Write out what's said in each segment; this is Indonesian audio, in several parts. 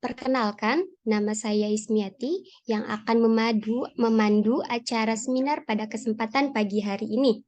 Perkenalkan, nama saya Ismiati yang akan memandu acara seminar pada kesempatan pagi hari ini.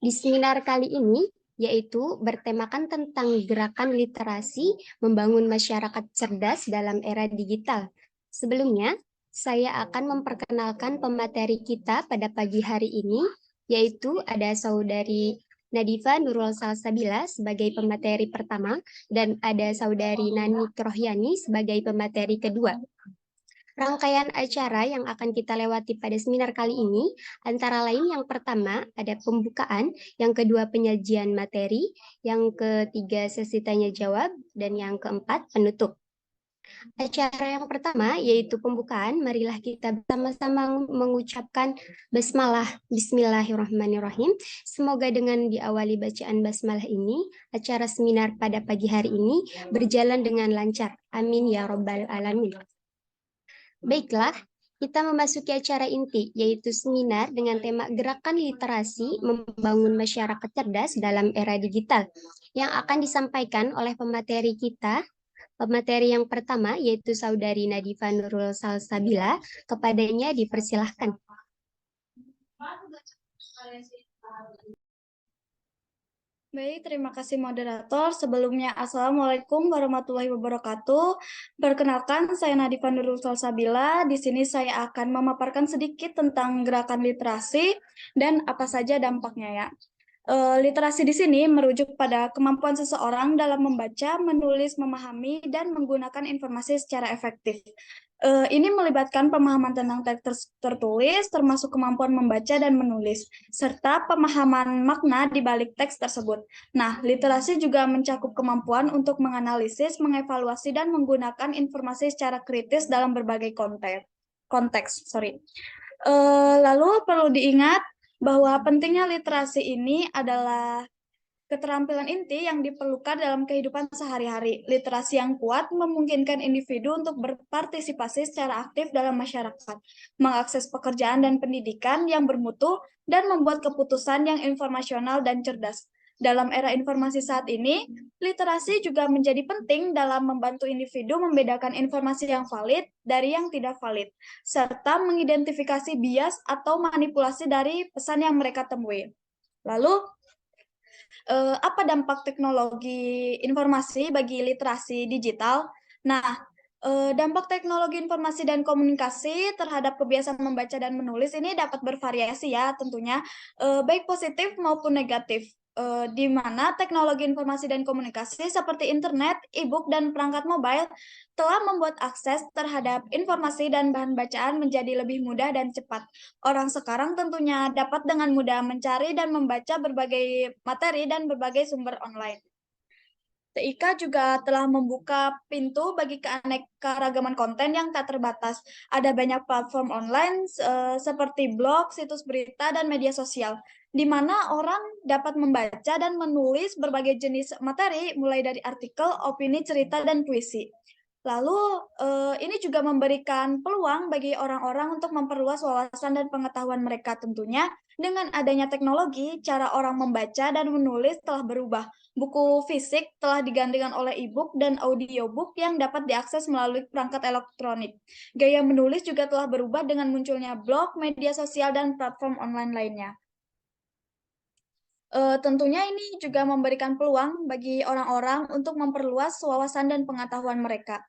Di seminar kali ini, yaitu bertemakan tentang gerakan literasi membangun masyarakat cerdas dalam era digital. Sebelumnya, saya akan memperkenalkan pemateri kita pada pagi hari ini, yaitu ada saudari Nadifa Nurul Salsabila sebagai pemateri pertama dan ada saudari Nani Krohyani sebagai pemateri kedua. Rangkaian acara yang akan kita lewati pada seminar kali ini, antara lain yang pertama ada pembukaan, yang kedua penyajian materi, yang ketiga sesi tanya jawab, dan yang keempat penutup. Acara yang pertama yaitu pembukaan, marilah kita bersama-sama mengucapkan basmalah. Bismillahirrahmanirrahim. Semoga dengan diawali bacaan basmalah ini, acara seminar pada pagi hari ini berjalan dengan lancar. Amin ya robbal alamin. Baiklah, kita memasuki acara inti, yaitu seminar dengan tema Gerakan Literasi Membangun Masyarakat Cerdas dalam Era Digital, yang akan disampaikan oleh pemateri kita. Pemateri yang pertama, yaitu Saudari Nadifa Nurul Salsabila. Kepadanya dipersilahkan. Baik, terima kasih moderator. Sebelumnya, Assalamualaikum warahmatullahi wabarakatuh. Perkenalkan, saya Nadifa Nurul Salsabila. Di sini saya akan memaparkan sedikit tentang gerakan literasi dan apa saja dampaknya ya. Literasi di sini merujuk pada kemampuan seseorang dalam membaca, menulis, memahami, dan menggunakan informasi secara efektif. Ini melibatkan pemahaman tentang teks tertulis, termasuk kemampuan membaca dan menulis, serta pemahaman makna di balik teks tersebut. Nah, literasi juga mencakup kemampuan untuk menganalisis, mengevaluasi, dan menggunakan informasi secara kritis dalam berbagai konteks. Lalu perlu diingat bahwa pentingnya literasi ini adalah keterampilan inti yang diperlukan dalam kehidupan sehari-hari. Literasi yang kuat memungkinkan individu untuk berpartisipasi secara aktif dalam masyarakat, mengakses pekerjaan dan pendidikan yang bermutu, dan membuat keputusan yang informasional dan cerdas. Dalam era informasi saat ini, literasi juga menjadi penting dalam membantu individu membedakan informasi yang valid dari yang tidak valid, serta mengidentifikasi bias atau manipulasi dari pesan yang mereka temui. Lalu, apa dampak teknologi informasi bagi literasi digital? Nah, dampak teknologi informasi dan komunikasi terhadap kebiasaan membaca dan menulis ini dapat bervariasi ya tentunya, baik positif maupun negatif. Di mana teknologi informasi dan komunikasi seperti internet, e-book, dan perangkat mobile telah membuat akses terhadap informasi dan bahan bacaan menjadi lebih mudah dan cepat. Orang sekarang tentunya dapat dengan mudah mencari dan membaca berbagai materi dan berbagai sumber online. TIK juga telah membuka pintu bagi keanekaragaman konten yang tak terbatas. Ada banyak platform online seperti blog, situs berita, dan media sosial, di mana orang dapat membaca dan menulis berbagai jenis materi, mulai dari artikel, opini, cerita, dan puisi. Lalu, ini juga memberikan peluang bagi orang-orang untuk memperluas wawasan dan pengetahuan mereka tentunya. Dengan adanya teknologi, cara orang membaca dan menulis telah berubah. Buku fisik telah digantikan oleh e-book dan audiobook yang dapat diakses melalui perangkat elektronik. Gaya menulis juga telah berubah dengan munculnya blog, media sosial, dan platform online lainnya. Tentunya ini juga memberikan peluang bagi orang-orang untuk memperluas wawasan dan pengetahuan mereka.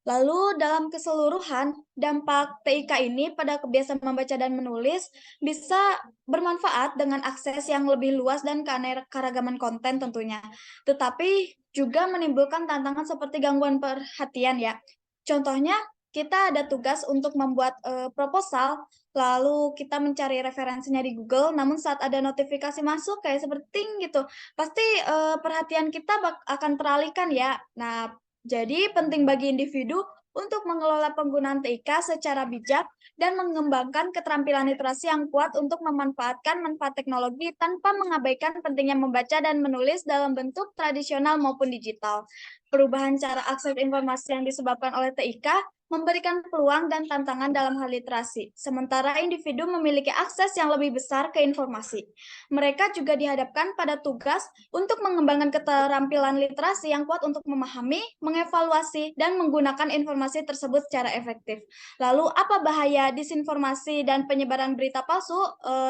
Lalu dalam keseluruhan, dampak TIK ini pada kebiasaan membaca dan menulis bisa bermanfaat dengan akses yang lebih luas dan keanekaragaman konten tentunya. Tetapi juga menimbulkan tantangan seperti gangguan perhatian ya. Contohnya, kita ada tugas untuk membuat proposal, lalu kita mencari referensinya di Google, namun saat ada notifikasi masuk kayak seperti ting gitu, pasti perhatian kita akan teralihkan ya. Nah, jadi penting bagi individu untuk mengelola penggunaan TIK secara bijak dan mengembangkan keterampilan literasi yang kuat untuk memanfaatkan manfaat teknologi tanpa mengabaikan pentingnya membaca dan menulis dalam bentuk tradisional maupun digital. Perubahan cara akses informasi yang disebabkan oleh TIK memberikan peluang dan tantangan dalam hal literasi, sementara individu memiliki akses yang lebih besar ke informasi. Mereka juga dihadapkan pada tugas untuk mengembangkan keterampilan literasi yang kuat untuk memahami, mengevaluasi, dan menggunakan informasi tersebut secara efektif. Lalu, apa bahaya disinformasi dan penyebaran berita palsu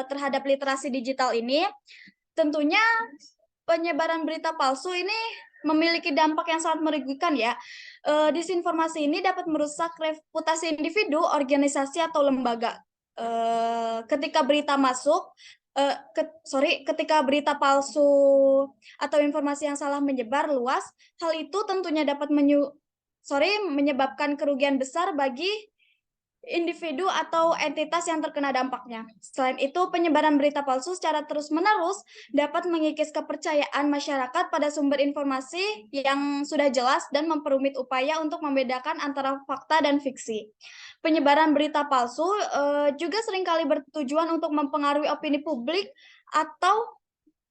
terhadap literasi digital ini? Tentunya penyebaran berita palsu ini memiliki dampak yang sangat merugikan ya. Disinformasi ini dapat merusak reputasi individu, organisasi atau lembaga. Ketika berita masuk, ketika berita palsu atau informasi yang salah menyebar luas, hal itu tentunya dapat menyebabkan kerugian besar bagi individu atau entitas yang terkena dampaknya. Selain itu, penyebaran berita palsu secara terus-menerus dapat mengikis kepercayaan masyarakat pada sumber informasi yang sudah jelas dan memperumit upaya untuk membedakan antara fakta dan fiksi. Penyebaran berita palsu juga seringkali bertujuan untuk mempengaruhi opini publik atau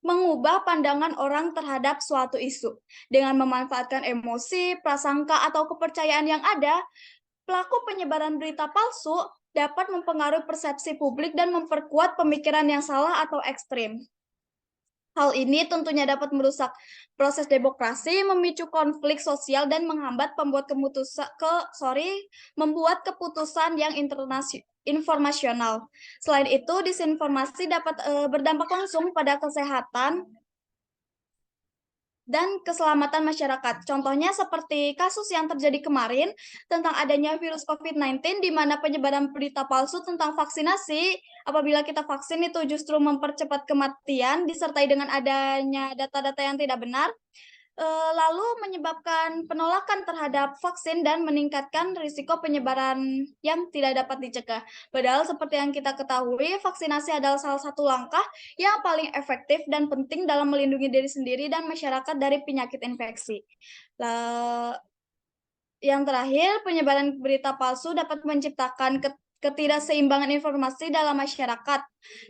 mengubah pandangan orang terhadap suatu isu. Dengan memanfaatkan emosi, prasangka, atau kepercayaan yang ada, pelaku penyebaran berita palsu dapat mempengaruhi persepsi publik dan memperkuat pemikiran yang salah atau ekstrim. Hal ini tentunya dapat merusak proses demokrasi, memicu konflik sosial, dan menghambat membuat keputusan yang informasional. Selain itu, disinformasi dapat berdampak langsung pada kesehatan dan keselamatan masyarakat. Contohnya seperti kasus yang terjadi kemarin tentang adanya virus COVID-19 di mana penyebaran berita palsu tentang vaksinasi apabila kita vaksin itu justru mempercepat kematian disertai dengan adanya data-data yang tidak benar, lalu menyebabkan penolakan terhadap vaksin dan meningkatkan risiko penyebaran yang tidak dapat dicegah. Padahal seperti yang kita ketahui, vaksinasi adalah salah satu langkah yang paling efektif dan penting dalam melindungi diri sendiri dan masyarakat dari penyakit infeksi. Yang terakhir, penyebaran berita palsu dapat menciptakan ketidakseimbangan informasi dalam masyarakat.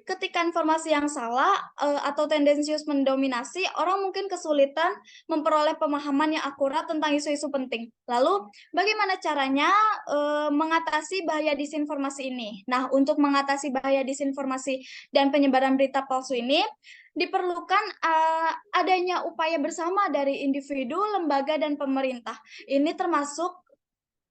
Ketika informasi yang salah atau tendensius mendominasi, orang mungkin kesulitan memperoleh pemahaman yang akurat tentang isu-isu penting. Lalu, bagaimana caranya mengatasi bahaya disinformasi ini? Nah, untuk mengatasi bahaya disinformasi dan penyebaran berita palsu ini, diperlukan adanya upaya bersama dari individu, lembaga, dan pemerintah. Ini termasuk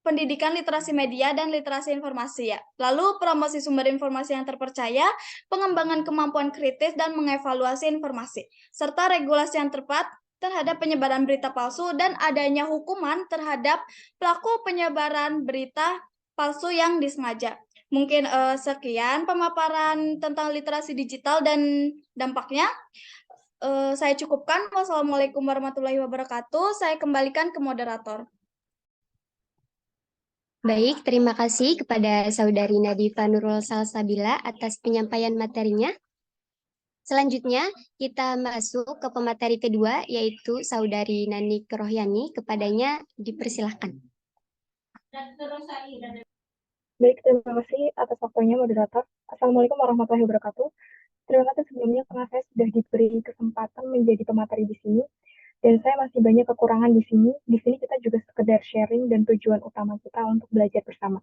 pendidikan literasi media dan literasi informasi ya. Lalu promosi sumber informasi yang terpercaya, pengembangan kemampuan kritis dan mengevaluasi informasi, serta regulasi yang tepat terhadap penyebaran berita palsu dan adanya hukuman terhadap pelaku penyebaran berita palsu yang disengaja. Mungkin sekian pemaparan tentang literasi digital dan dampaknya. Saya cukupkan. Wassalamualaikum warahmatullahi wabarakatuh. Saya kembalikan ke moderator. Baik, terima kasih kepada Saudari Nadifa Nurul Salsabila atas penyampaian materinya. Selanjutnya, kita masuk ke pemateri kedua, yaitu Saudari Nani Kerohyani. Kepadanya dipersilahkan. Baik, terima kasih atas waktunya moderator. Assalamualaikum warahmatullahi wabarakatuh. Terima kasih sebelumnya karena saya sudah diberi kesempatan menjadi pemateri di sini. Dan saya masih banyak kekurangan di sini. Di sini kita juga sekedar sharing dan tujuan utama kita untuk belajar bersama.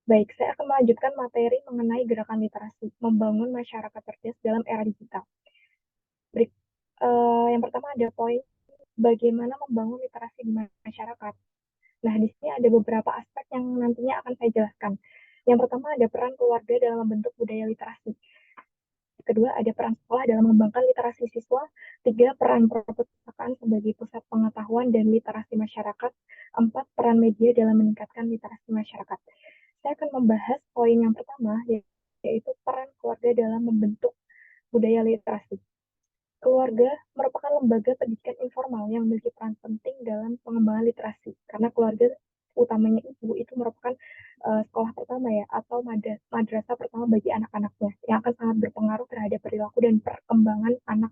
Baik, saya akan melanjutkan materi mengenai gerakan literasi, membangun masyarakat cerdas dalam era digital. Yang pertama ada poin bagaimana membangun literasi di masyarakat. Nah, di sini ada beberapa aspek yang nantinya akan saya jelaskan. Yang pertama ada peran keluarga dalam membentuk budaya literasi. Kedua, ada peran sekolah dalam mengembangkan literasi siswa. Tiga, peran perpustakaan sebagai pusat pengetahuan dan literasi masyarakat. Empat, peran media dalam meningkatkan literasi masyarakat. Saya akan membahas poin yang pertama, yaitu peran keluarga dalam membentuk budaya literasi. Keluarga merupakan lembaga pendidikan informal yang memiliki peran penting dalam pengembangan literasi, karena keluarga utamanya ibu itu merupakan sekolah pertama ya, atau madrasah pertama bagi anak-anaknya, yang akan sangat berpengaruh terhadap perilaku dan perkembangan anak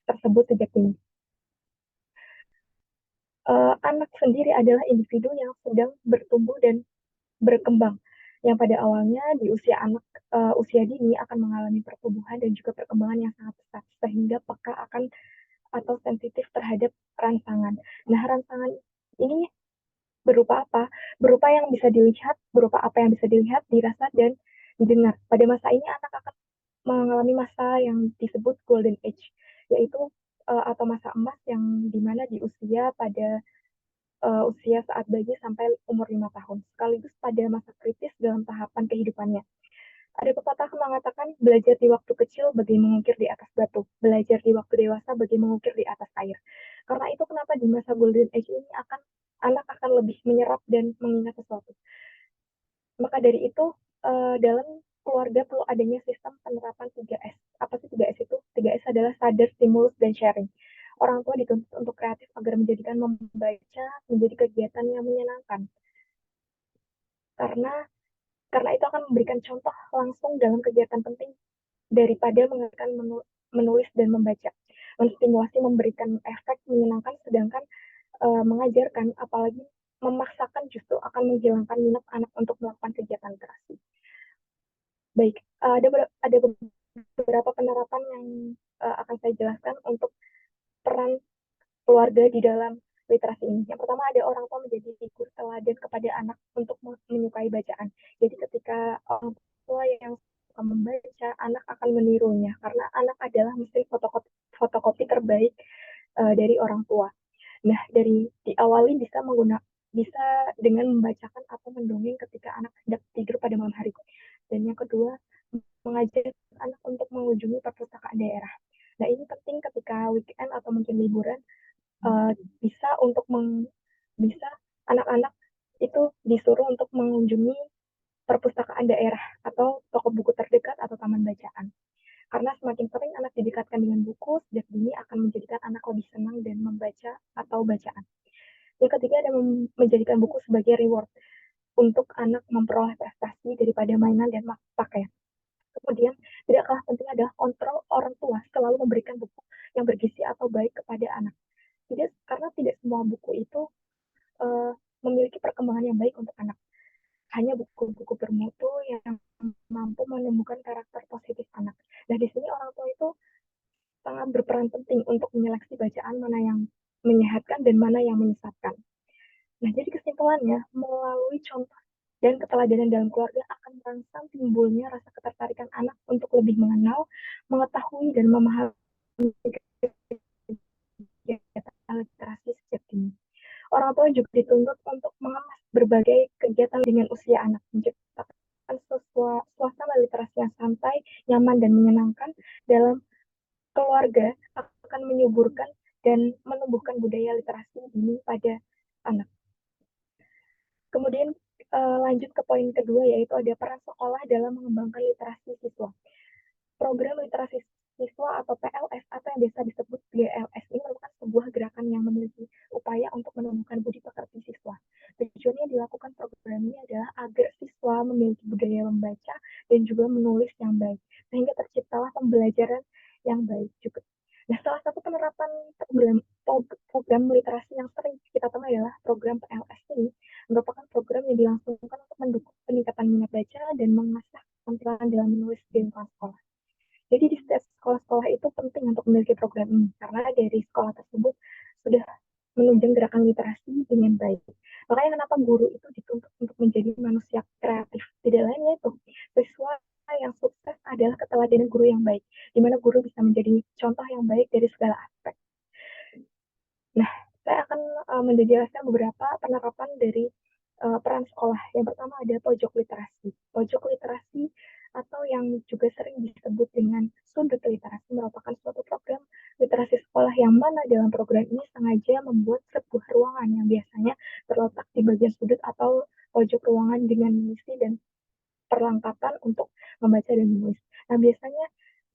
tersebut sejak dini. Anak sendiri adalah individu yang sedang bertumbuh dan berkembang, yang pada awalnya di usia dini akan mengalami pertumbuhan dan juga perkembangan yang sangat pesat, sehingga peka akan atau sensitif terhadap rangsangan. Nah, rangsangan ini Berupa apa? Berupa yang bisa dilihat, berupa apa yang bisa dilihat, dirasa, dan didengar. Pada masa ini anak akan mengalami masa yang disebut golden age, yaitu atau masa emas yang dimana di usia pada usia saat bayi sampai umur 5 tahun, sekaligus pada masa kritis dalam tahapan kehidupannya. Ada pepatah mengatakan, belajar di waktu kecil bagi mengukir di atas batu, belajar di waktu dewasa bagi mengukir di atas air. Karena itu kenapa di masa golden age ini anak akan lebih menyerap dan mengingat sesuatu. Maka dari itu, dalam keluarga perlu adanya sistem penerapan 3S. Apa sih 3S itu? 3S adalah sadar, stimulus, dan sharing. Orang tua dituntut untuk kreatif agar menjadikan membaca menjadi kegiatan yang menyenangkan. Karena itu akan memberikan contoh langsung dalam kegiatan penting daripada mengajarkan menulis dan membaca. Menstimulasi memberikan efek menyenangkan, sedangkan mengajarkan, apalagi memaksakan, justru akan menghilangkan minat anak untuk melakukan kegiatan literasi. Baik, ada beberapa penerapan yang akan saya jelaskan untuk peran keluarga di dalam literasi ini. Yang pertama, ada orang tua menjadi figur teladan kepada anak untuk menyukai bacaan. Jadi ketika orang tua yang suka membaca, anak akan menirunya karena anak adalah mesin fotokopi terbaik dari orang tua. Nah, diawali bisa dengan membacakan atau mendongeng ketika anak sedang tidur pada malam hari. Dan yang kedua, mengajak anak untuk mengunjungi perpustakaan daerah. Nah, ini penting ketika weekend atau mungkin liburan, bisa bisa anak-anak itu disuruh untuk mengunjungi perpustakaan daerah atau toko buku terdekat atau taman bacaan. Karena semakin sering anak didekatkan dengan buku, sejak dini akan menjadikan anak lebih senang dan membaca atau bacaan. Yang ketiga ada menjadikan buku sebagai reward untuk anak memperoleh prestasi daripada mainan dan pakaian. Kemudian, tidak kalah penting adalah kontrol orang tua selalu memberikan buku yang bergizi atau baik kepada anak. Karena tidak semua buku itu memiliki perkembangan yang baik untuk anak. Hanya buku-buku bermutu yang mampu menumbuhkan karakter positif anak. Nah, di sini orang tua itu sangat berperan penting untuk menyeleksi bacaan mana yang menyehatkan dan mana yang menyesatkan. Nah, jadi kesimpulannya, melalui contoh dan keteladanan dalam keluarga akan merangsang timbulnya rasa ketertarikan anak untuk lebih mengenal, mengetahui, dan memahami kegiatan literasi sejak dini. Orang tua juga dituntut untuk mengemas berbagai kegiatan dengan usia anak, menciptakan suasana literasi yang santai, nyaman, dan menyenangkan dalam keluarga akan menyuburkan dan menumbuhkan budaya literasi dini pada anak. Kemudian lanjut ke poin kedua, yaitu ada peran sekolah dalam mengembangkan literasi siswa. Program literasi siswa atau PLS atau yang biasa disebut GLS ini merupakan sebuah gerakan yang memiliki upaya untuk menumbuhkan budi pekerti siswa. Tujuannya dilakukan program ini adalah agar siswa memiliki budaya membaca dan juga menulis yang baik, sehingga terciptalah pembelajaran yang baik juga. Nah, salah satu penerapan program literasi yang sering kita temui adalah program PLS ini merupakan program yang dilangsungkan untuk mendukung peningkatan minat baca dan mengasah keterampilan dalam menulis di lingkungan sekolah. Jadi di setiap sekolah-sekolah itu penting untuk memiliki program ini, karena dari sekolah tersebut sudah menunjang gerakan literasi dengan baik. Makanya kenapa guru itu dituntut untuk menjadi manusia kreatif. Tidak lainnya itu, siswa yang sukses adalah keteladanan guru yang baik, di mana guru bisa menjadi contoh yang baik dari segala aspek. Nah, saya akan menjelaskan beberapa penerapan dari peran sekolah. Yang pertama ada pojok literasi. Pojok literasi atau yang juga sering disebut dengan sudut literasi merupakan suatu program literasi sekolah yang mana dalam program ini sengaja membuat sebuah ruangan yang biasanya terletak di bagian sudut atau pojok ruangan dengan misi dan perlengkapan untuk membaca dan menulis. Nah, biasanya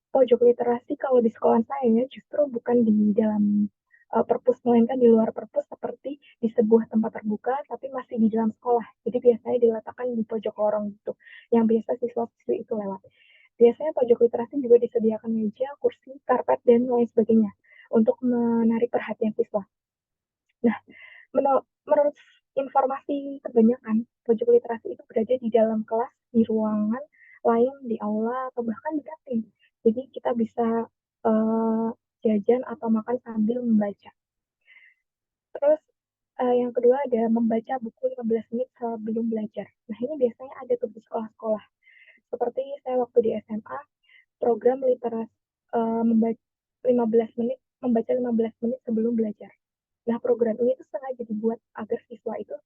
pojok literasi kalau di sekolah saya justru bukan di dalam perpus, melainkan di luar perpus seperti di sebuah tempat terbuka, tapi masih di dalam sekolah. Jadi biasanya diletakkan di pojok lorong gitu, yang biasa siswa-siswi itu lewat. Biasanya pojok literasi juga disediakan meja, kursi, karpet, dan lain sebagainya untuk menarik perhatian siswa. Nah, menurut informasi kebanyakan, pojok literasi itu berada di dalam kelas, di ruangan lain, di aula, atau bahkan di kantin. Jadi kita bisa jajan atau makan sambil membaca. Terus Yang kedua ada membaca buku 15 menit sebelum belajar. Nah, ini biasanya ada tuh di sekolah-sekolah. Seperti saya waktu di SMA, program literasi membaca 15 menit, membaca 15 menit sebelum belajar. Nah, program ini tuh sengaja dibuat agar siswa itu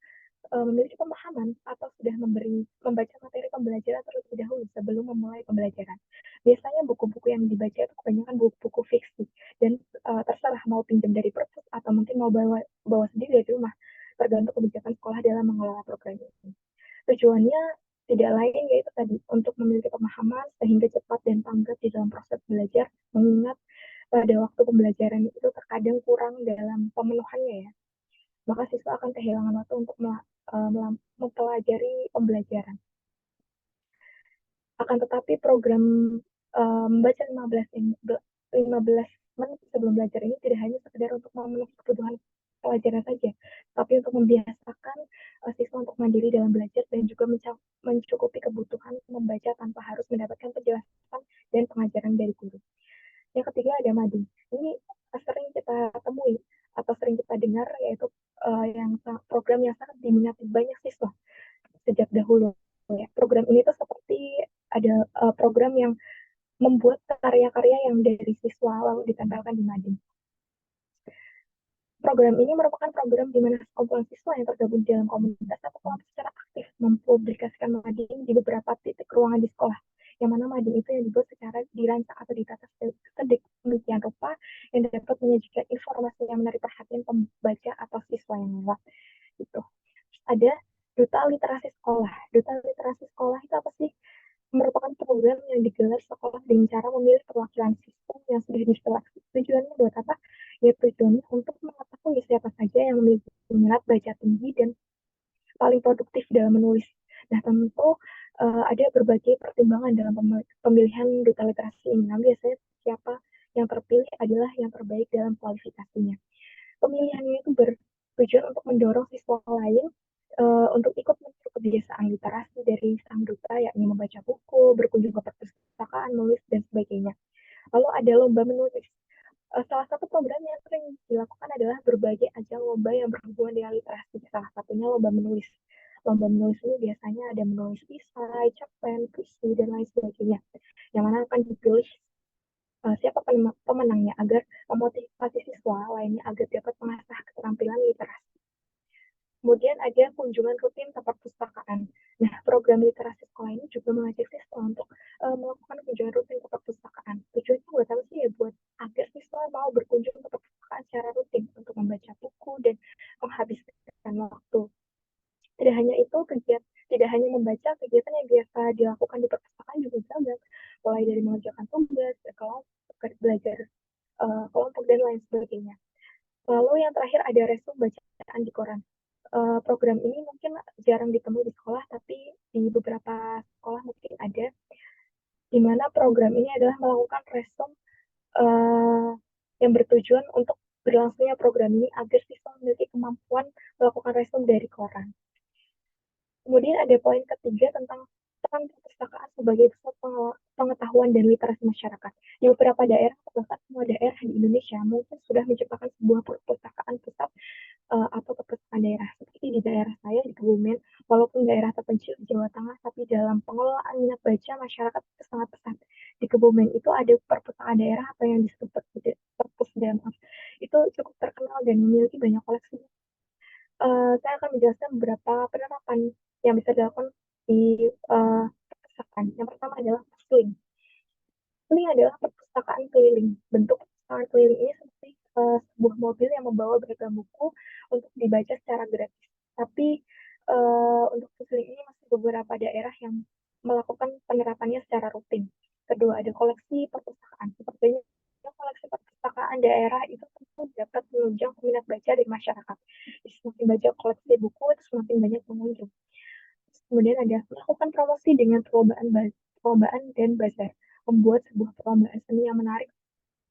memiliki pemahaman atau sudah membaca materi pembelajaran terlebih dahulu sebelum memulai pembelajaran. Biasanya buku-buku yang dibaca itu kebanyakan buku-buku fiksi dan terserah mau pinjam dari perpus atau mungkin mau bawa sendiri dari rumah, tergantung kebijakan sekolah dalam mengelola program ini. Tujuannya tidak lain yaitu tadi untuk memiliki pemahaman sehingga cepat dan tanggap di dalam proses belajar, mengingat pada waktu pembelajaran itu terkadang kurang dalam pemenuhannya ya, maka siswa akan kehilangan waktu untuk mempelajari pembelajaran. Akan tetapi program membaca 15 menit sebelum belajar ini tidak hanya sekedar untuk memenuhi kebutuhan pelajaran saja, tapi untuk membiasakan siswa untuk mandiri dalam belajar dan juga mencukupi kebutuhan membaca tanpa harus mendapatkan penjelasan dan pengajaran dari guru. Yang ketiga ada mading. Ini sering kita temui atau sering kita dengar, yaitu yang program yang sangat diminati banyak siswa sejak dahulu. Ya. Program ini tuh seperti ada program yang membuat karya-karya yang dari siswa lalu ditempelkan di mading. Program ini merupakan program di mana sekumpulan siswa yang tergabung dalam komunitas atau kelompok secara aktif mempublikasikan mading di beberapa titik ruangan di sekolah. Yang mana mading itu yang dibuat secara dirancang atau ditata sedemikian rupa yang dapat menyajikan informasi yang menarik perhatian pembaca atau siswa yang lewat. Gitu. Ada duta literasi sekolah. Duta literasi sekolah itu apa sih? Merupakan program yang digelar sekolah dengan cara memilih perwakilan siswa yang sudah diseleksi. Tujuannya buat apa? Ya tujuannya untuk mengetahui siapa saja yang memiliki minat baca tinggi dan paling produktif dalam menulis. Nah, tentu ada berbagai pertimbangan dalam pemilihan duta literasi ini. Nah, biasanya siapa yang terpilih adalah yang terbaik dalam kualifikasinya. Pemilihannya itu bertujuan untuk mendorong siswa lain untuk ikut meniru kebiasaan literasi dari sang duta, yakni membaca buku, berkunjung ke perpustakaan, menulis, dan sebagainya. Lalu ada lomba menulis. Salah satu program yang sering dilakukan adalah berbagai ajang lomba yang berhubungan dengan literasi. Salah satunya lomba menulis. Lomba menulis ini biasanya ada menulis esai, cerpen, puisi, dan lain sebagainya. Yang mana akan dipilih siapa pemenangnya agar memotivasi siswa lainnya agar dapat mengasah keterampilan literasi. Kemudian ada kunjungan rutin ke perpustakaan. Nah, program literasi sekolah ini juga mengajak siswa untuk melakukan kunjungan rutin ke perpustakaan. Tujuannya buat apa sih? Ya buat agar siswa mau berkunjung ke perpustakaan secara rutin untuk membaca buku dan menghabiskan waktu. Tidak hanya itu, tidak hanya membaca, kegiatan yang biasa dilakukan di perpustakaan juga beragam, mulai dari mengerjakan tugas, kelompok, belajar kelompok, dan lain sebagainya. Lalu yang terakhir ada resume bacaan di koran. Program ini mungkin jarang ditemui di sekolah, tapi di beberapa sekolah mungkin ada, di mana program ini adalah melakukan resume yang bertujuan untuk berlangsungnya program ini agar siswa memiliki kemampuan melakukan resume dari koran. Kemudian ada poin ketiga tentang peran perpustakaan sebagai pusat pengetahuan dan literasi masyarakat. Di beberapa daerah, bahkan semua daerah di Indonesia mungkin sudah menciptakan sebuah perpustakaan pusat atau perpustakaan daerah. Seperti di daerah saya di Kebumen, walaupun daerah terpencil di Jawa Tengah, tapi dalam pengelolaan minat baca masyarakat itu sangat pesat. Di Kebumen itu ada perpustakaan daerah atau yang disebut perpusdam. Itu cukup terkenal dan memiliki banyak koleksi. Saya akan menjelaskan beberapa penerapan yang bisa dilakukan di perpustakaan. Yang pertama adalah pusling. Pusling adalah perpustakaan keliling. Bentuk perpustakaan keliling ini seperti sebuah mobil yang membawa beragam buku untuk dibaca secara gratis. Tapi untuk pusling ini masih beberapa daerah yang melakukan penerapannya secara rutin. Kedua, ada koleksi perpustakaan. Sepertinya koleksi perpustakaan daerah itu tentu dapat menunjang minat baca dari masyarakat. Semakin banyak koleksi buku, itu semakin banyak pengunjung. Kemudian ada melakukan promosi dengan perlombaan dan bazar. Membuat sebuah perlombaan seni yang menarik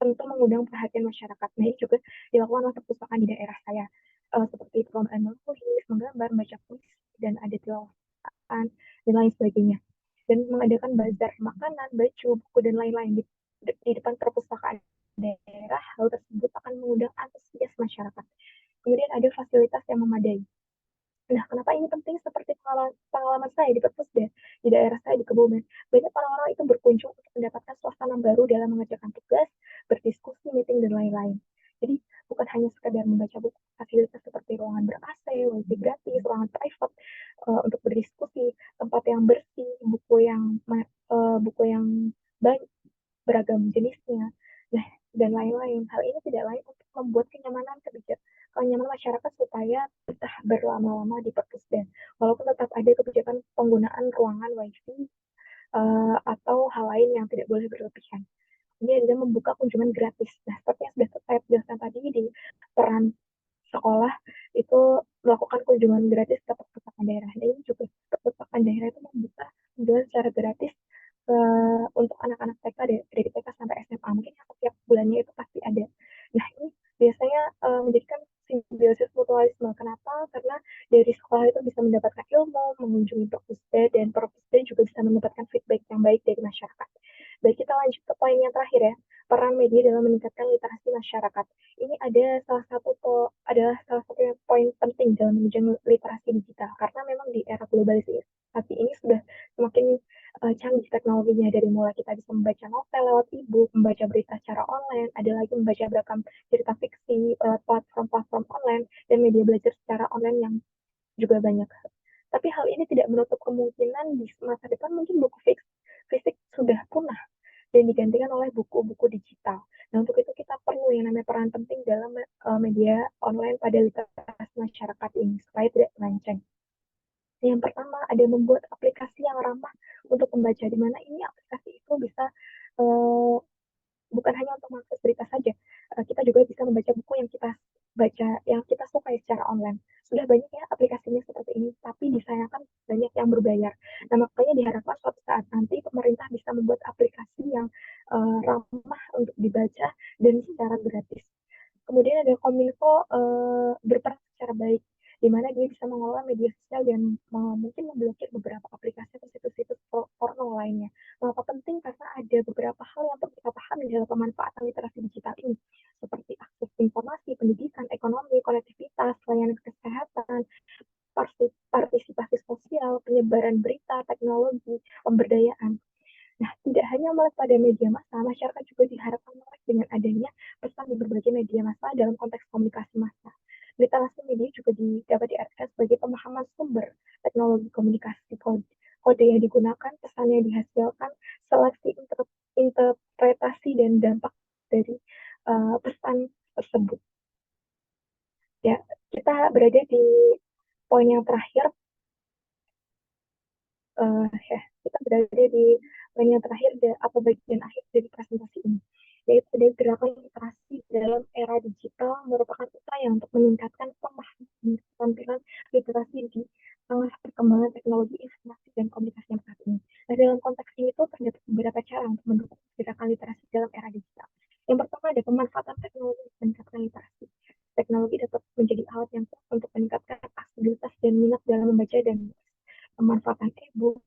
tentu mengundang perhatian masyarakat. Nah, ini juga dilakukan oleh perpustakaan di daerah saya. Seperti perlombaan menulis, menggambar, membaca puisi, dan ada tilawahan, dan lain sebagainya. Dan mengadakan bazar makanan, baju, buku, dan lain-lain di depan perpustakaan daerah. Hal tersebut akan mengundang antusias masyarakat. Kemudian ada fasilitas yang memadai. Nah, kenapa ini penting? Seperti pengalaman saya di Perpusda, di daerah saya di Kebumen. Banyak orang-orang itu berkunjung untuk mendapatkan suasana baru dalam mengerjakan tugas, berdiskusi, meeting, dan lain-lain. Jadi, bukan hanya sekedar membaca buku, fasilitas seperti ruangan ber-AC, wifi gratis, ruangan private untuk berdiskusi, tempat yang bersih, buku yang banyak, beragam jenisnya, nah, dan lain-lain. Hal ini tidak lain untuk membuat kenyamanan masyarakat supaya betah berlama-lama di perpusden. Walaupun tetap ada kebijakan penggunaan ruangan wifi atau hal lain yang tidak boleh berlebihan. Ini adalah membuka kunjungan gratis. Nah, seperti yang sudah saya jelaskan tadi di peran sekolah itu melakukan kunjungan gratis ke perpustakaan daerah. Dan ini juga perpustakaan daerah itu membuka kunjungan secara gratis untuk anak-anak TK dari TK sampai SMA. Mungkin setiap bulannya itu pasti ada. Nah, ini biasanya menjadikan simbiosis mutualisme. Kenapa? Karena dari sekolah itu bisa mendapatkan ilmu, mengunjungi perpusda, dan perpusda juga bisa mendapatkan feedback yang baik dari masyarakat. Baik, kita lanjut ke poin yang terakhir ya, peran media dalam meningkatkan literasi masyarakat. Ini adalah salah satu poin penting dalam menunjang literasi digital, karena memang di era globalisasi ini sudah semakin canggih teknologinya, dari mulai kita bisa membaca novel lewat e-book, membaca berita secara online, ada lagi membaca beragam cerita fiksi lewat platform-platform online, dan media belajar secara online yang juga banyak. Tapi hal ini tidak menutup kemungkinan di masa depan mungkin buku fisik sudah punah dan digantikan oleh buku-buku digital. Nah, untuk itu kita perlu yang namanya peran penting dalam media online pada literasi masyarakat ini supaya tidak melenceng. Yang pertama, ada membuat aplikasi yang ramah untuk membaca, di mana ini aplikasi itu bisa uh, bukan hanya untuk mengakses berita saja, kita juga bisa membaca buku yang kita baca, yang kita sukai secara online. Sudah banyak ya aplikasinya seperti ini, tapi disayangkan banyak yang berbayar. Nah, makanya diharapkan suatu saat nanti pemerintah bisa membuat aplikasi yang ramah untuk dibaca dan secara gratis. Kemudian ada Kominfo berperan secara baik, di mana dia bisa mengelola media sosial dan mungkin memblokir beberapa aplikasi atau situs-situs porno lainnya. Mengapa penting? Karena ada beberapa hal yang perlu kita pahami dalam pemanfaatan literasi digital ini, seperti akses informasi, pendidikan, ekonomi, konektivitas, layanan kesehatan, partisipasi sosial, penyebaran berita, teknologi, pemberdayaan. Nah, tidak hanya melek pada media massa, masyarakat juga diharapkan melek dengan adanya pesan di berbagai media massa dalam konteks komunikasi massa. Literasi media juga dapat diartikan sebagai pemahaman sumber teknologi komunikasi kode yang digunakan, pesan yang dihasilkan, seleksi interpretasi dan dampak dari pesan tersebut. Ya, kita berada di poin yang terakhir, ya, kita berada di poin yang terakhir atau bagian akhir dari presentasi ini, yaitu dari gerakan literasi dalam era digital merupakan upaya untuk meningkatkan pemahaman dan keterampilan literasi di tengah perkembangan teknologi informasi dan komunikasi yang saat ini. Nah, dalam konteks ini tuh terdapat beberapa cara untuk mendukung gerakan literasi dalam era digital. Yang pertama ada pemanfaatan teknologi untuk meningkatkan literasi. Teknologi dapat menjadi alat yang kuat untuk meningkatkan aksesibilitas dan minat dalam membaca dan pemanfaatan e-book,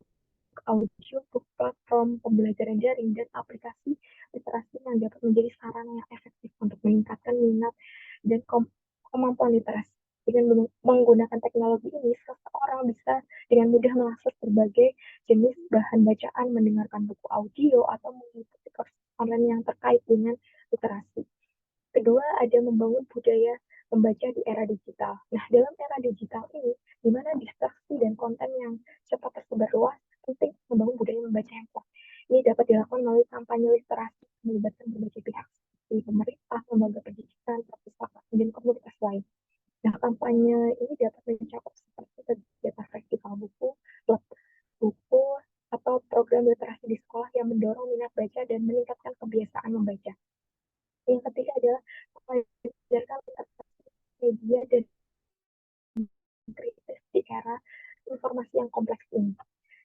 audio, book, platform pembelajaran daring, dan aplikasi literasi yang dapat menjadi sarana yang efektif untuk meningkatkan minat dan kemampuan literasi. Dengan menggunakan teknologi ini, seseorang bisa dengan mudah mengakses berbagai jenis bahan bacaan, mendengarkan buku audio, atau mengikuti kursus online yang terkait dengan literasi. Kedua, ada membangun budaya membaca di era digital. Nah, dalam era digital ini, di mana distraksi dan konten yang cepat tersebar luas, penting membangun budaya membaca yang kuat. Ini dapat dilakukan melalui kampanye literasi melibatkan berbagai pihak, seperti pemerintah, lembaga pendidikan, perpustakaan, dan komunitas lain. Nah, kampanye ini dapat mencakup seperti kegiatan festival buku, klub buku, atau program literasi di sekolah yang mendorong minat baca dan meningkatkan kebiasaan membaca. Yang ketiga adalah mengajarkan media dan kritis di era informasi yang kompleks ini.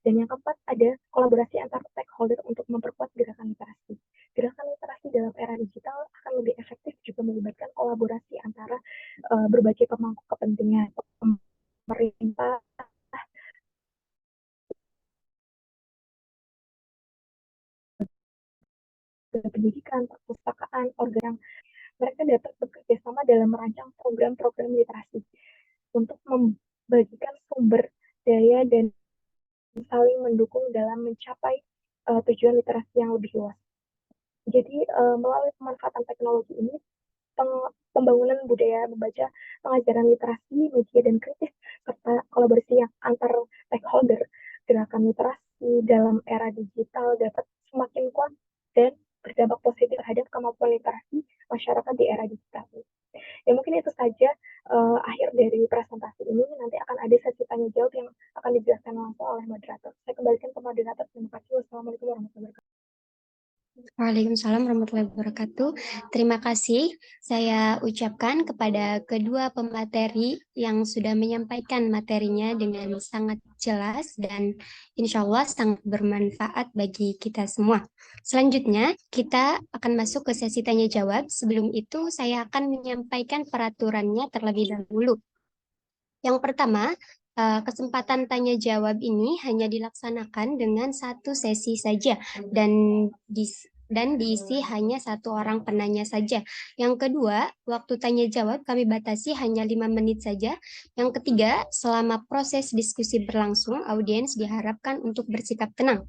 Dan yang keempat ada kolaborasi antar stakeholder untuk memperkuat gerakan literasi. Gerakan literasi dalam era digital akan lebih efektif juga melibatkan kolaborasi antara berbagai pemangku kepentingan, pemerintah, pendidikan, perpustakaan, organ mereka dapat bekerja sama dalam merancang program-program literasi untuk membagikan sumber daya dan saling mendukung dalam mencapai tujuan literasi yang lebih luas. Jadi melalui pemanfaatan teknologi ini, pembangunan budaya membaca, pengajaran literasi, media dan kritis, serta kolaborasi yang antar stakeholder, gerakan literasi dalam era digital dapat semakin kuat dan berdampak positif terhadap kemampuan literasi masyarakat di era digital. Ya mungkin itu saja akhir dari presentasi ini. Nanti akan ada sesi tanya jawab yang akan dijelaskan langsung oleh moderator. Saya kembalikan ke moderator. Terima kasih. Wassalamualaikum warahmatullahi wabarakatuh. Waalaikumsalam warahmatullahi wabarakatuh. Terima kasih saya ucapkan kepada kedua pemateri yang sudah menyampaikan materinya dengan sangat jelas dan insya Allah sangat bermanfaat bagi kita semua. Selanjutnya, kita akan masuk ke sesi tanya jawab. Sebelum itu, saya akan menyampaikan peraturannya terlebih dahulu. Yang pertama, kesempatan tanya jawab ini hanya dilaksanakan dengan satu sesi saja dan diisi hanya satu orang penanya saja. Yang kedua, waktu tanya jawab kami batasi hanya 5 menit saja. Yang ketiga, selama proses diskusi berlangsung, audiens diharapkan untuk bersikap tenang.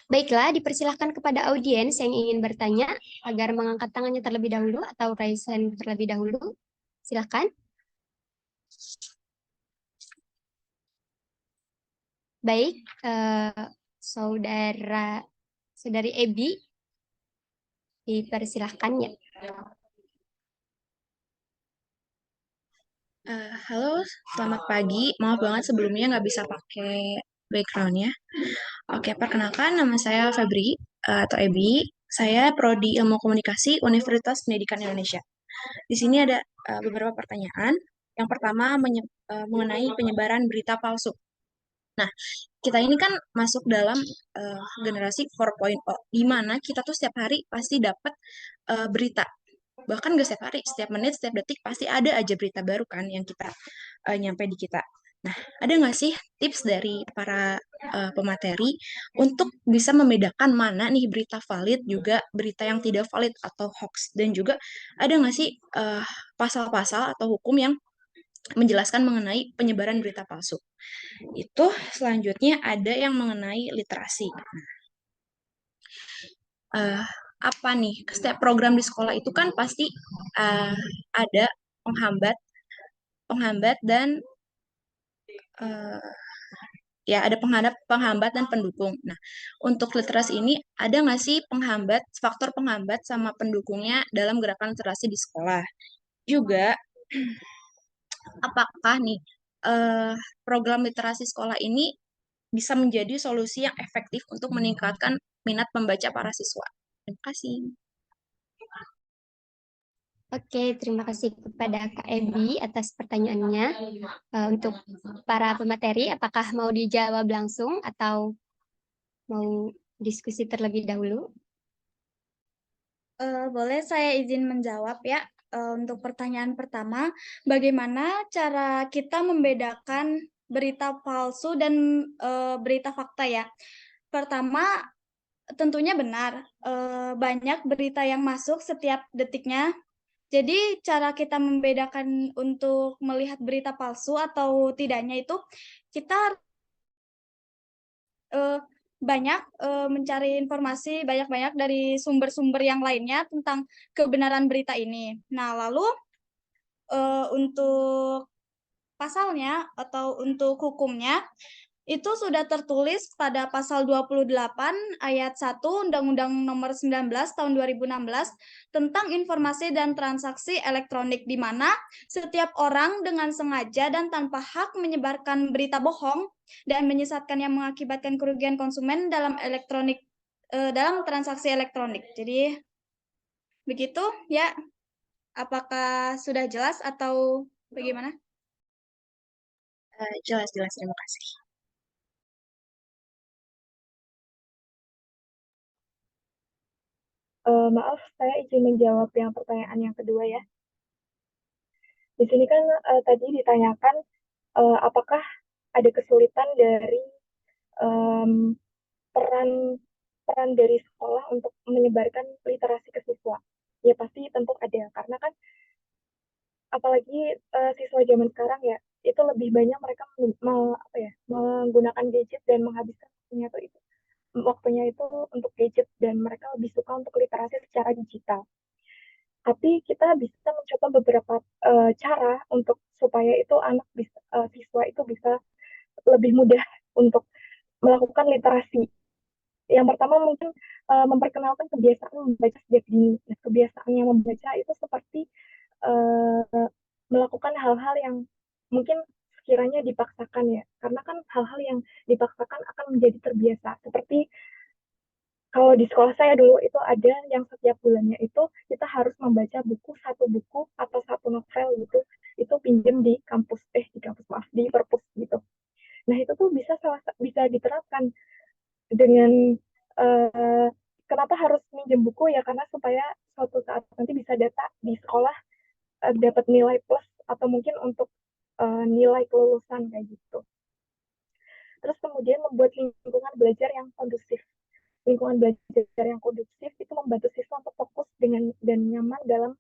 Baiklah, dipersilahkan kepada audiens yang ingin bertanya agar mengangkat tangannya terlebih dahulu atau raise hand terlebih dahulu. Silakan. Baik, saudari Ebi, dipersilahkan ya. Halo, selamat pagi. Maaf banget sebelumnya nggak bisa pakai backgroundnya. Oke, perkenalkan nama saya Febri atau Ebi. Saya Prodi Ilmu Komunikasi Universitas Pendidikan Indonesia. Di sini ada beberapa pertanyaan. Yang pertama mengenai penyebaran berita palsu. Nah, kita ini kan masuk dalam generasi 4.0, di mana kita tuh setiap hari pasti dapat berita. Bahkan gak setiap hari, setiap menit, setiap detik pasti ada aja berita baru kan yang kita nyampe di kita. Nah, ada nggak sih tips dari para pemateri untuk bisa membedakan mana nih berita valid juga berita yang tidak valid atau hoax? Dan juga ada nggak sih pasal-pasal atau hukum yang menjelaskan mengenai penyebaran berita palsu? Itu selanjutnya ada yang mengenai literasi. Uh, apa nih? Setiap program di sekolah itu kan pasti ada penghambat dan uh, ya ada penghambat dan pendukung. Nah, untuk literasi ini ada nggak sih faktor penghambat sama pendukungnya dalam gerakan literasi di sekolah? Juga, apakah nih program literasi sekolah ini bisa menjadi solusi yang efektif untuk meningkatkan minat membaca para siswa? Terima kasih. Oke, terima kasih kepada Kak Ebi atas pertanyaannya. Untuk para pemateri, apakah mau dijawab langsung atau mau diskusi terlebih dahulu? Boleh saya izin menjawab ya. Untuk pertanyaan pertama, bagaimana cara kita membedakan berita palsu dan berita fakta ya? Pertama, tentunya benar, banyak berita yang masuk setiap detiknya. Jadi cara kita membedakan untuk melihat berita palsu atau tidaknya itu kita banyak mencari informasi banyak-banyak dari sumber-sumber yang lainnya tentang kebenaran berita ini. Nah, lalu untuk pasalnya atau untuk hukumnya itu sudah tertulis pada pasal 28 ayat 1 Undang-Undang Nomor 19 Tahun 2016 tentang informasi dan transaksi elektronik, di mana setiap orang dengan sengaja dan tanpa hak menyebarkan berita bohong dan menyesatkan yang mengakibatkan kerugian konsumen dalam transaksi elektronik. Jadi begitu ya. Apakah sudah jelas atau bagaimana? Jelas, terima kasih. Maaf, saya izin menjawab yang pertanyaan yang kedua ya. Di sini kan tadi ditanyakan apakah ada kesulitan dari peran peran dari sekolah untuk menyebarkan literasi ke siswa. Ya pasti tentu ada, karena kan apalagi siswa zaman sekarang ya, itu lebih banyak mereka menggunakan gadget dan menghabiskan waktunya itu untuk gadget dan mereka lebih suka untuk literasi secara digital. Tapi kita bisa mencoba beberapa cara untuk supaya itu siswa itu bisa lebih mudah untuk melakukan literasi. Yang pertama mungkin memperkenalkan kebiasaan membaca sejak dini. Nah, kebiasaan yang membaca itu seperti melakukan hal-hal yang mungkin sekiranya dipaksakan ya. Karena kan hal-hal yang dipaksakan akan menjadi terbiasa. Seperti kalau di sekolah saya dulu itu ada yang setiap bulannya itu kita harus membaca satu buku atau satu novel gitu. Itu pinjem di perpus gitu. Nah, itu tuh bisa diterapkan dengan uh, kenapa harus minjem buku ya, karena supaya suatu saat nanti bisa data di sekolah dapat nilai plus atau mungkin untuk nilai kelulusan kayak gitu. Terus kemudian membuat lingkungan belajar yang kondusif. Lingkungan belajar yang kondusif itu membantu siswa untuk fokus dan nyaman dalam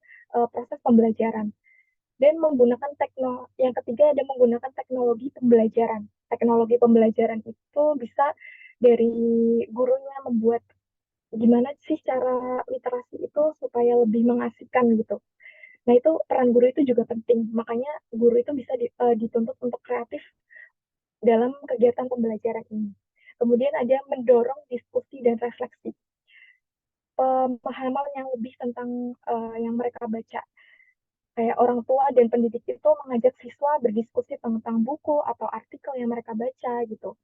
proses pembelajaran. Dan yang ketiga ada menggunakan teknologi pembelajaran. Teknologi pembelajaran itu bisa dari gurunya membuat gimana sih cara literasi itu supaya lebih mengasihkan gitu. Nah, itu peran guru itu juga penting. Makanya guru itu bisa dituntut untuk kreatif dalam kegiatan pembelajaran ini. Kemudian ada mendorong diskusi dan refleksi. Pemahaman yang lebih tentang yang mereka baca. Kayak orang tua dan pendidik itu mengajak siswa berdiskusi tentang buku atau artikel yang mereka baca gitu.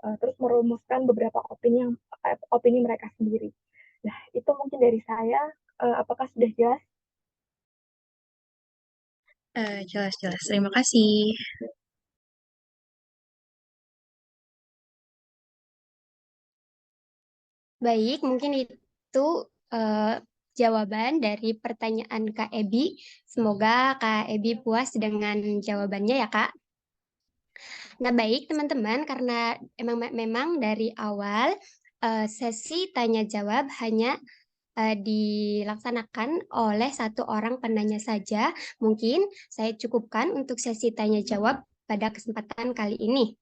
Terus merumuskan beberapa opini mereka sendiri. Nah, itu mungkin dari saya. Apakah sudah jelas? Jelas-jelas. Terima kasih. Baik, mungkin itu jawaban dari pertanyaan Kak Ebi. Semoga Kak Ebi puas dengan jawabannya ya, Kak. Nah, baik teman-teman, karena memang dari awal sesi tanya jawab hanya dilaksanakan oleh satu orang penanya saja. Mungkin saya cukupkan untuk sesi tanya jawab pada kesempatan kali ini.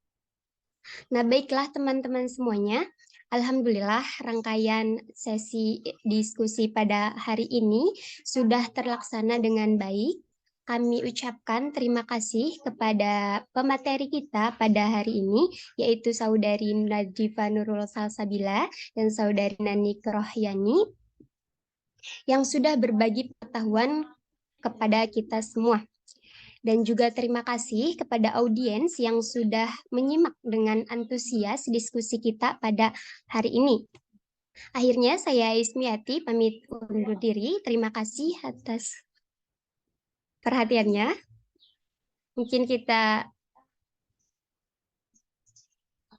Nah, baiklah teman-teman semuanya. Alhamdulillah rangkaian sesi diskusi pada hari ini sudah terlaksana dengan baik. Kami ucapkan terima kasih kepada pemateri kita pada hari ini, yaitu Saudari Nadifa Nurul Salsabila dan Saudari Nani Kerohyani, yang sudah berbagi pengetahuan kepada kita semua. Dan juga terima kasih kepada audiens yang sudah menyimak dengan antusias diskusi kita pada hari ini. Akhirnya saya Ismiati pamit undur diri. Terima kasih atas perhatiannya. Mungkin kita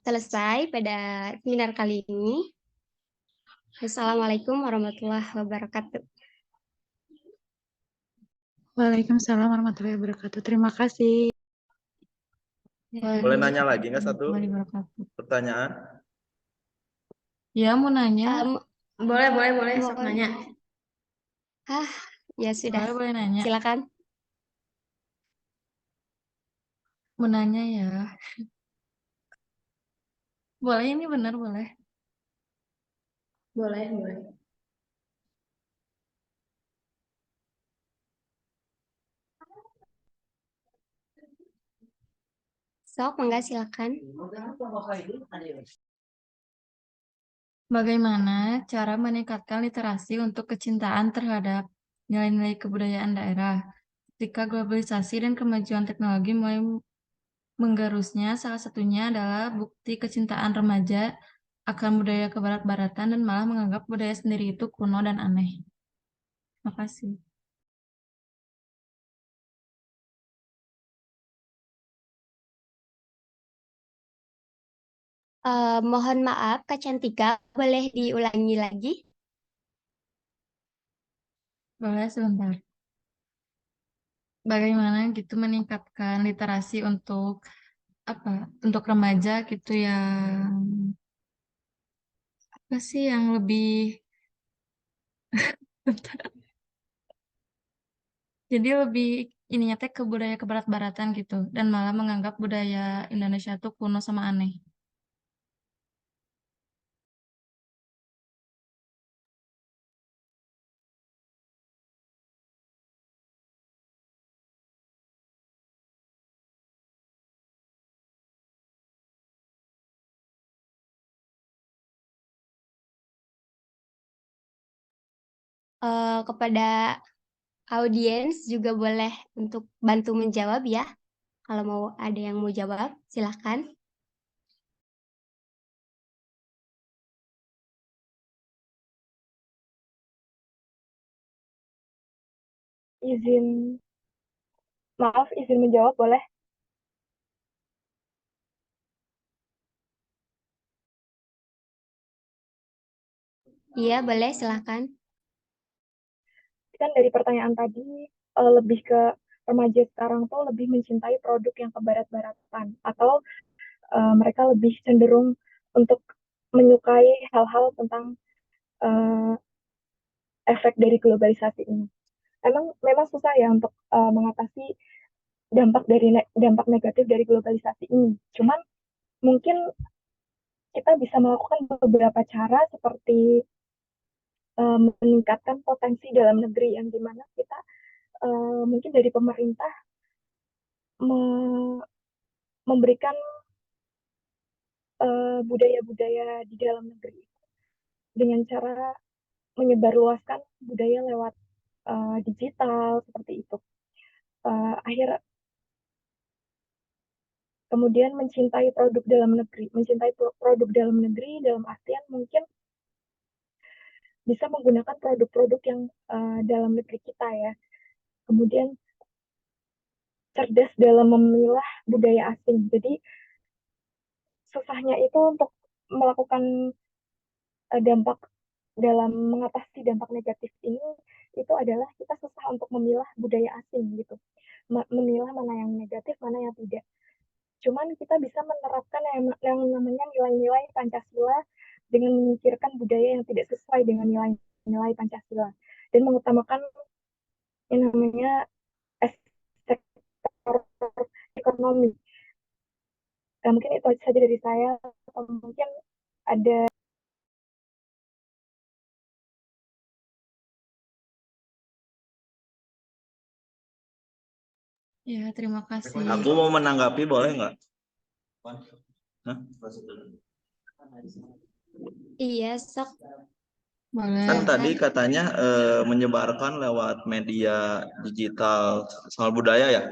selesai pada seminar kali ini. Assalamualaikum warahmatullahi wabarakatuh. Waalaikumsalam warahmatullahi wabarakatuh. Terima kasih. Boleh nanya lagi nggak satu pertanyaan? Ya, mau nanya. Boleh, sok Mohon. nanya. Ya sudah. Boleh nanya. Silakan. Mau nanya ya. Boleh, ini benar boleh. Boleh. Sok, enggak silakan. Bagaimana cara meningkatkan literasi untuk kecintaan terhadap nilai-nilai kebudayaan daerah? Ketika globalisasi dan kemajuan teknologi mulai menggerusnya, salah satunya adalah bukti kecintaan remaja akan budaya kebarat-baratan dan malah menganggap budaya sendiri itu kuno dan aneh. Terima kasih. Mohon maaf, Kak Cantika, boleh diulangi lagi? Boleh sebentar. Bagaimana gitu meningkatkan literasi untuk untuk remaja gitu yang apa sih yang lebih Jadi lebih ininya teh ke budaya kebarat-baratan gitu dan malah menganggap budaya Indonesia tuh kuno sama aneh. Kepada audiens juga boleh untuk bantu menjawab ya. Kalau mau ada yang mau jawab, silahkan. Izin menjawab boleh? Iya, boleh, silahkan. Kan dari pertanyaan tadi lebih ke remaja sekarang tuh lebih mencintai produk yang kebarat-baratan atau mereka lebih cenderung untuk menyukai hal-hal tentang uh, efek dari globalisasi ini. Memang susah ya untuk mengatasi dampak negatif dari globalisasi ini. Cuman mungkin kita bisa melakukan beberapa cara seperti meningkatkan potensi dalam negeri yang dimana kita mungkin dari pemerintah memberikan budaya-budaya di dalam negeri dengan cara menyebarluaskan budaya lewat digital seperti itu. Akhir Kemudian mencintai produk dalam negeri dalam artian mungkin bisa menggunakan produk-produk yang dalam negeri kita ya. Kemudian cerdas dalam memilah budaya asing. Jadi susahnya itu untuk melakukan dampak dalam mengatasi dampak negatif ini itu adalah kita susah untuk memilah budaya asing gitu. Memilah mana yang negatif, mana yang tidak. Cuman kita bisa menerapkan yang namanya nilai-nilai Pancasila dengan menyingkirkan budaya yang tidak sesuai dengan nilai-nilai Pancasila dan mengutamakan yang namanya sektor ekonomi. Nah, mungkin itu saja dari saya. Atau mungkin ada Ya, terima kasih. Aku mau menanggapi, boleh nggak? Hah? Iya, sok. Boleh. Kan tadi katanya menyebarkan lewat media digital soal budaya ya.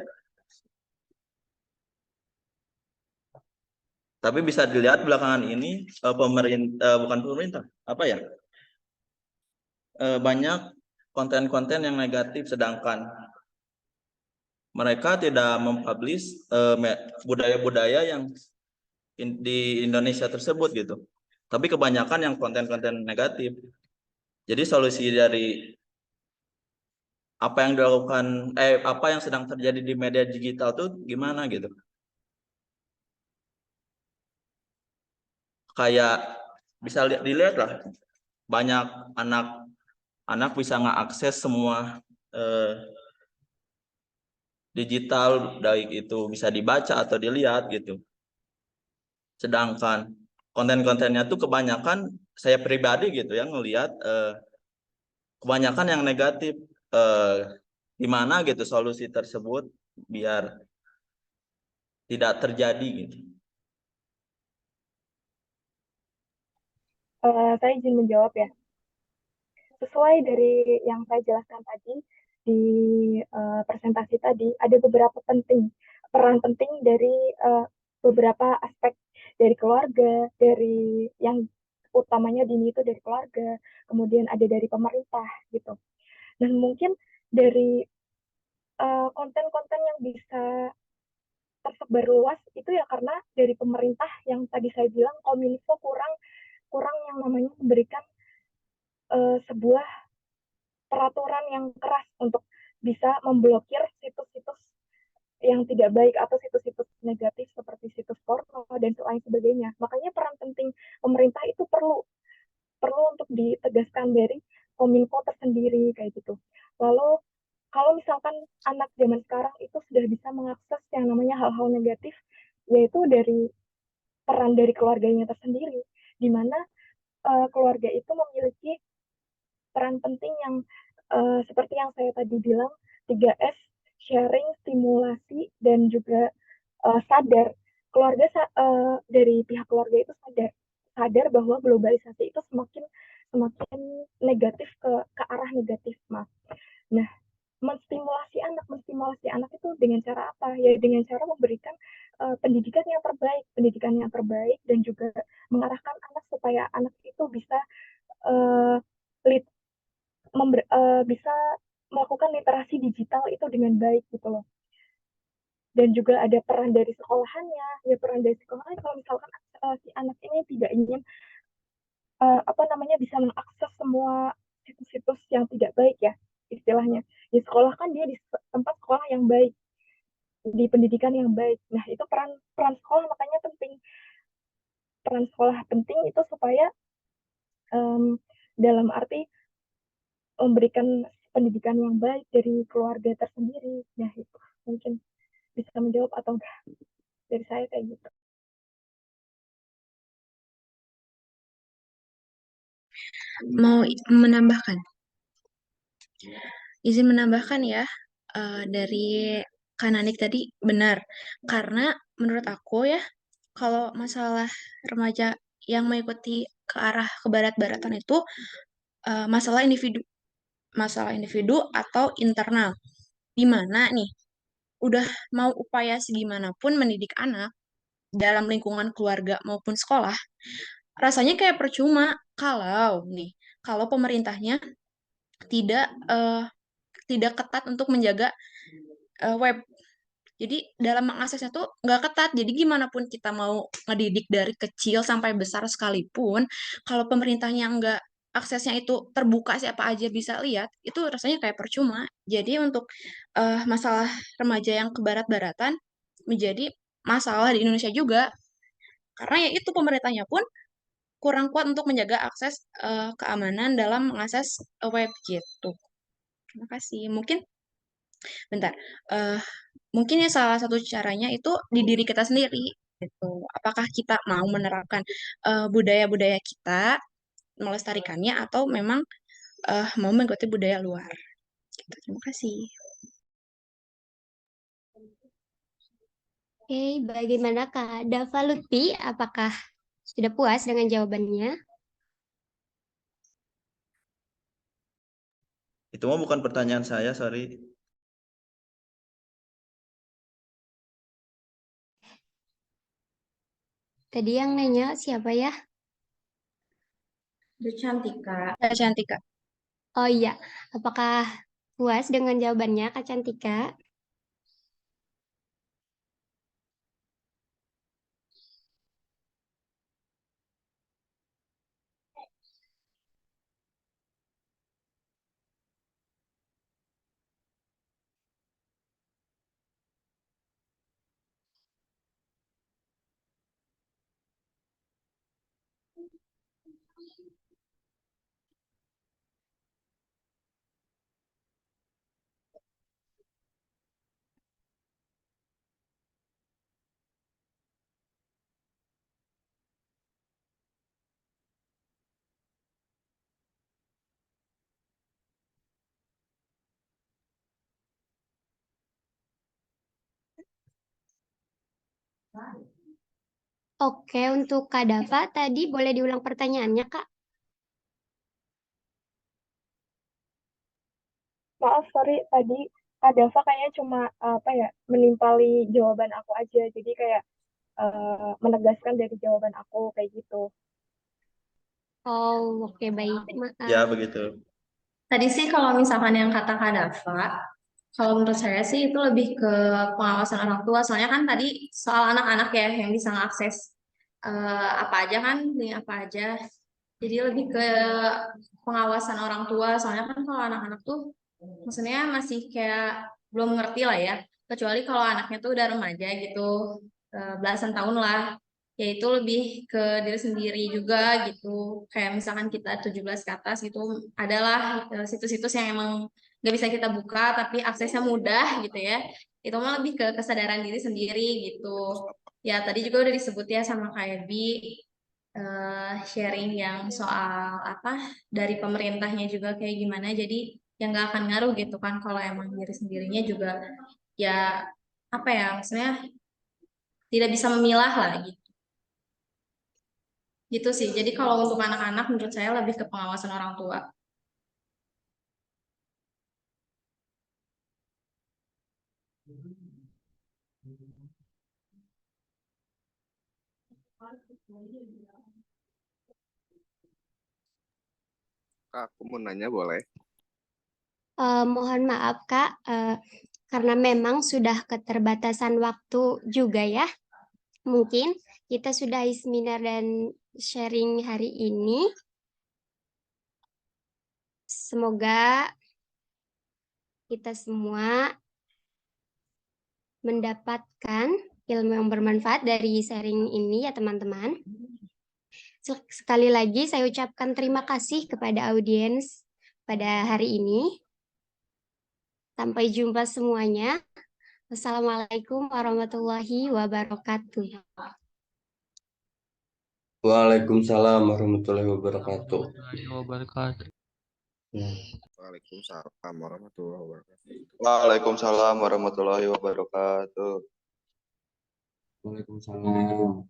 Tapi bisa dilihat belakangan ini bukan pemerintah, apa ya? Banyak konten-konten yang negatif, sedangkan mereka tidak mempublish budaya-budaya yang di Indonesia tersebut gitu. Tapi kebanyakan yang konten-konten negatif. Jadi solusi dari apa yang dilakukan, apa yang sedang terjadi di media digital tuh gimana gitu? Kayak bisa dilihat lah, banyak anak bisa ngeakses semua digital, baik itu bisa dibaca atau dilihat gitu. Sedangkan konten-kontennya tuh kebanyakan saya pribadi gitu ya ngelihat kebanyakan yang negatif. Gimana gitu solusi tersebut biar tidak terjadi gitu. saya izin menjawab ya. Sesuai dari yang saya jelaskan tadi di presentasi tadi, ada beberapa peran penting dari beberapa aspek dari keluarga, dari yang utamanya dini itu dari keluarga, kemudian ada dari pemerintah gitu. Dan mungkin dari konten-konten yang bisa tersebar luas itu ya karena dari pemerintah yang tadi saya bilang Kominfo kurang yang namanya memberikan sebuah peraturan yang keras untuk bisa memblokir situs-situs yang tidak baik atau situs-situs negatif seperti situs porno dan lain sebagainya. Makanya peran penting pemerintah itu perlu untuk ditegaskan dari Kominfo tersendiri kayak gitu. Lalu kalau misalkan anak zaman sekarang itu sudah bisa mengakses yang namanya hal-hal negatif, yaitu dari peran dari keluarganya tersendiri, di mana keluarga itu memiliki peran penting yang seperti yang saya tadi bilang, 3S, sharing, stimulasi, dan juga sadar. Keluarga dari pihak keluarga itu sadar bahwa globalisasi itu semakin semakin negatif ke arah negatif, Mas. Nah, menstimulasi anak itu dengan cara apa? Ya dengan cara memberikan pendidikan yang terbaik dan juga mengarahkan anak supaya anak itu bisa uh, lit, bisa melakukan literasi digital itu dengan baik gitu loh. Dan juga ada peran dari sekolahannya. Ya peran dari sekolahannya kalau misalkan si anak ini tidak ingin bisa mengakses semua situs-situs yang tidak baik ya istilahnya. Di sekolah kan dia di tempat sekolah yang baik, di pendidikan yang baik. Nah, itu peran peran sekolah makanya penting. Peran sekolah penting itu supaya dalam arti memberikan pendidikan yang baik dari keluarga tersendiri. Nah, itu mungkin bisa menjawab atau enggak dari saya kayak gitu. Mau menambahkan? Izin menambahkan ya, dari Kananik tadi benar. Karena menurut aku ya, kalau masalah remaja yang mengikuti ke arah kebarat-baratan itu masalah individu atau internal. Di mana nih, udah mau upaya segimanapun mendidik anak dalam lingkungan keluarga maupun sekolah, rasanya kayak percuma kalau pemerintahnya tidak tidak ketat untuk menjaga web. Jadi dalam mengaksesnya tuh nggak ketat. Jadi gimana pun kita mau ngedidik dari kecil sampai besar sekalipun, kalau pemerintahnya nggak aksesnya itu terbuka siapa aja bisa lihat, itu rasanya kayak percuma. Jadi untuk masalah remaja yang ke barat-baratan menjadi masalah di Indonesia juga. Karena ya itu pemerintahnya pun kurang kuat untuk menjaga akses keamanan dalam mengakses web gitu. Terima kasih. Bentar. eh Mungkin ya salah satu caranya itu di diri kita sendiri. Gitu. Apakah kita mau menerapkan budaya-budaya kita, melestarikannya, atau memang mau mengikuti budaya luar? Gitu. Terima kasih. Oke, bagaimana Kak Dava Lutfi? Apakah sudah puas dengan jawabannya? Itu mah bukan pertanyaan saya, sorry. Tadi yang nanya siapa ya? Cantika. Cantika. Oh iya, apakah puas dengan jawabannya Kak Cantika? Oke, untuk Kak Dava tadi boleh diulang pertanyaannya Kak? Maaf, sorry tadi Dava kayaknya cuma menimpali jawaban aku aja. Jadi kayak menegaskan dari jawaban aku kayak gitu. Oh, oke baik. Ya, Maaf. begitu. Tadi sih kalau misalkan yang kata Kak Dava, kalau menurut saya sih itu lebih ke pengawasan orang tua. Soalnya kan tadi soal anak-anak ya yang bisa mengakses apa aja kan, link apa aja. Jadi lebih ke pengawasan orang tua. Soalnya kan kalau anak-anak tuh maksudnya masih kayak belum ngerti lah ya. Kecuali kalau anaknya tuh udah remaja gitu, belasan tahun lah. Yaitu lebih ke diri sendiri juga gitu. Kayak misalkan kita 17 ke atas gitu, adalah situs-situs yang emang nggak bisa kita buka tapi aksesnya mudah gitu ya. Itu mah lebih ke kesadaran diri sendiri gitu. Ya tadi juga udah disebut ya sama Kak Ebi, sharing yang soal apa dari pemerintahnya juga kayak gimana. Jadi yang nggak akan ngaruh gitu kan kalau emang diri sendirinya juga ya apa ya maksudnya tidak bisa memilah lah gitu. Gitu sih. Jadi kalau untuk anak-anak menurut saya lebih ke pengawasan orang tua. Kak, aku mau nanya boleh? Mohon maaf Kak, karena memang sudah keterbatasan waktu juga ya. Mungkin kita sudahi seminar dan sharing hari ini. Semoga kita semua mendapatkan ilmu yang bermanfaat dari sharing ini ya teman-teman. Sekali lagi saya ucapkan terima kasih kepada audiens pada hari ini. Sampai jumpa semuanya. Wassalamualaikum warahmatullahi wabarakatuh. Waalaikumsalam warahmatullahi wabarakatuh. Waalaikumsalam warahmatullahi wabarakatuh. Waalaikumsalam warahmatullahi wabarakatuh. Waalaikumsalam.